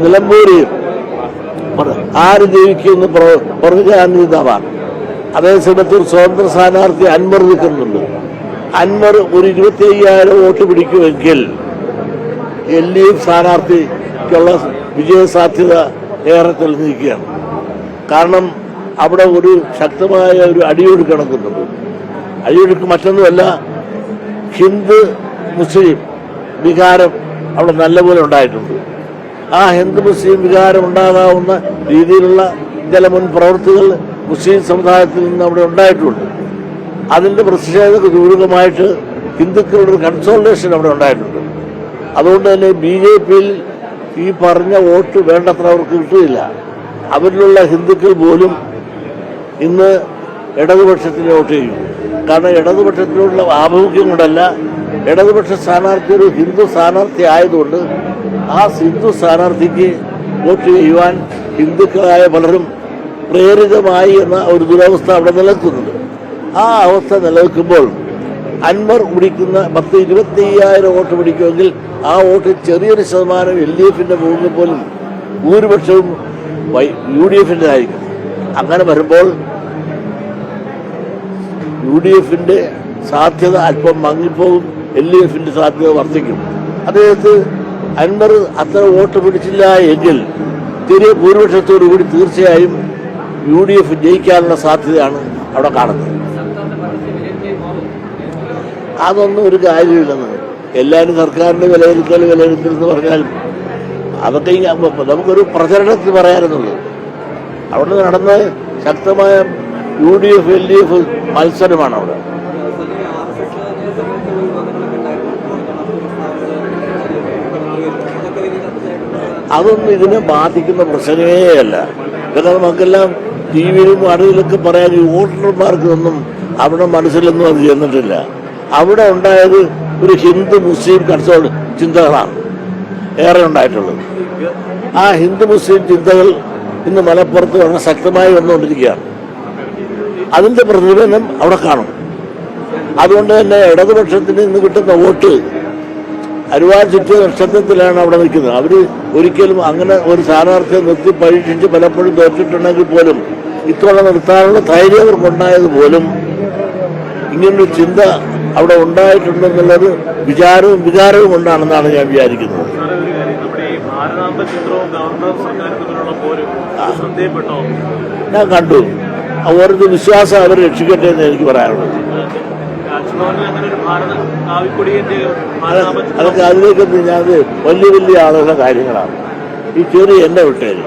നിലമ്പൂരിൽ ആര് ജയിക്കുമെന്ന് പറഞ്ഞാൽ അതേസമയത്ത് ഒരു സ്വതന്ത്ര സ്ഥാനാർത്ഥി അൻവർ നിൽക്കുന്നുണ്ട്. അൻവർ ഒരു 25,000 വോട്ട് പിടിക്കുമെങ്കിൽ LDF സ്ഥാനാർത്ഥിക്കുള്ള വിജയസാധ്യത ഏറെ തെളിഞ്ഞിരിക്കുകയാണ്. കാരണം അവിടെ ഒരു ശക്തമായ ഒരു അടിയൊഴുക്ക് നടക്കുന്നുണ്ട്. അടിയൊഴുക്ക് മറ്റൊന്നുമല്ല, ഹിന്ദു മുസ്ലിം വികാരം അവിടെ നല്ലപോലെ ഉണ്ടായിട്ടുണ്ട്. ആ ഹിന്ദു മുസ്ലിം വികാരം ഉണ്ടാകാവുന്ന രീതിയിലുള്ള ചില മുൻ പ്രവൃത്തികൾ മുസ്ലിം സമുദായത്തിൽ നിന്ന് അവിടെ ഉണ്ടായിട്ടുണ്ട്. അതിൻ്റെ പ്രതിഷേധപൂർവകമായിട്ട് ഹിന്ദുക്കളുടെ ഒരു കൺസോൾട്ടേഷൻ അവിടെ ഉണ്ടായിട്ടുണ്ട്. അതുകൊണ്ട് തന്നെ BJPയിൽ ഈ പറഞ്ഞ വോട്ട് വേണ്ടത്ര അവർക്ക് കിട്ടുകയില്ല. അവരിലുള്ള ഹിന്ദുക്കൾ പോലും ഇന്ന് ഇടതുപക്ഷത്തിന് വോട്ട് ചെയ്യും. കാരണം ഇടതുപക്ഷത്തിനുള്ള ആഭിമുഖ്യം കൊണ്ടല്ല, ഇടതുപക്ഷ സ്ഥാനാർത്ഥി ഒരു ഹിന്ദു സ്ഥാനാർത്ഥി ആയതുകൊണ്ട് ആ ഹിന്ദു സ്ഥാനാർത്ഥിക്ക് വോട്ട് ചെയ്യുവാൻ ഹിന്ദുക്കളായ പലരും പ്രേരിതമായി എന്ന ഒരു ദുരവസ്ഥ അവിടെ നിലനിൽക്കുന്നുണ്ട്. ആ അവസ്ഥ നിലനിൽക്കുമ്പോൾ അൻവർ പിടിക്കുന്ന 10-25,000 വോട്ട് പിടിക്കുമെങ്കിൽ ആ വോട്ട് ചെറിയൊരു ശതമാനം LDFന്റെ പോകുമ്പോൾ പോലും ഭൂരിപക്ഷവും UDFന്റെ ആയിരിക്കും. അങ്ങനെ വരുമ്പോൾ UDFന്റെ സാധ്യത അല്പം മങ്ങിപ്പോകും, LDFന്റെ സാധ്യത വർദ്ധിക്കും. അദ്ദേഹത്ത് അൻവർ അത്ര വോട്ട് പിടിച്ചില്ല എങ്കിൽ ചെറിയ ഭൂരിപക്ഷത്തോടുകൂടി തീർച്ചയായും UDF ജയിക്കാനുള്ള സാധ്യതയാണ് അവിടെ കാണുന്നത്. അതൊന്നും ഒരു കാര്യമില്ലെന്ന് എല്ലാവരും സർക്കാരിൻ്റെ വിലയിരുത്തൽ എന്ന് പറഞ്ഞാൽ അതൊക്കെ നമുക്കൊരു പ്രചരണത്തിൽ പറയാനെന്നുള്ളൂ. അവിടെ നടന്ന ശക്തമായ UDF LDF മത്സരമാണ് അവിടെ. അതൊന്നും ഇതിനെ ബാധിക്കുന്ന പ്രശ്നമേ അല്ല. കാരണം നമുക്കെല്ലാം TV-യിലും അറിവിലൊക്കെ പറയാൻ ഈ വോട്ടർമാർക്കൊന്നും അവിടെ മനസ്സിലൊന്നും അത് ചെന്നിട്ടില്ല. അവിടെ ഉണ്ടായത് ഒരു ഹിന്ദു മുസ്ലിം ചിന്തകളാണ് ഏറെ ഉണ്ടായിട്ടുള്ളത്. ആ ഹിന്ദു മുസ്ലിം ചിന്തകൾ ഇന്ന് മലപ്പുറത്ത് വളരെ ശക്തമായി വന്നുകൊണ്ടിരിക്കുകയാണ്. അതിൻ്റെ പ്രതിഫലനം അവിടെ കാണും. അതുകൊണ്ട് തന്നെ ഇടതുപക്ഷത്തിന് ഇന്ന് കിട്ടുന്ന വോട്ട് അരുവാൾ ചുറ്റിയ നക്ഷത്രത്തിലാണ് അവിടെ നിൽക്കുന്നത്. അവർ ഒരിക്കലും അങ്ങനെ ഒരു സ്ഥാനാർത്ഥിയെ നിർത്തി പരീക്ഷിച്ച് പലപ്പോഴും തോറ്റിട്ടുണ്ടെങ്കിൽ പോലും ഇത്തവണ നിർത്താനുള്ള ധൈര്യം അവർക്കുണ്ടായത് പോലും ഇങ്ങനൊരു ചിന്ത അവിടെ ഉണ്ടായിട്ടുണ്ടെന്നുള്ളത് വികാരവും കൊണ്ടാണെന്നാണ് ഞാൻ വിചാരിക്കുന്നത്. ഞാൻ കണ്ടു. അവരുടെ വിശ്വാസം അവർ രക്ഷിക്കട്ടെ എന്ന് എനിക്ക് പറയാനുള്ളത്. അതൊക്കെ അതിലേക്കൊന്നും ഞാൻ വലിയ വലിയ ആളുകളുടെ കാര്യങ്ങളാണ്. ഈ ചെറിയ എന്നെ വിട്ടേരും.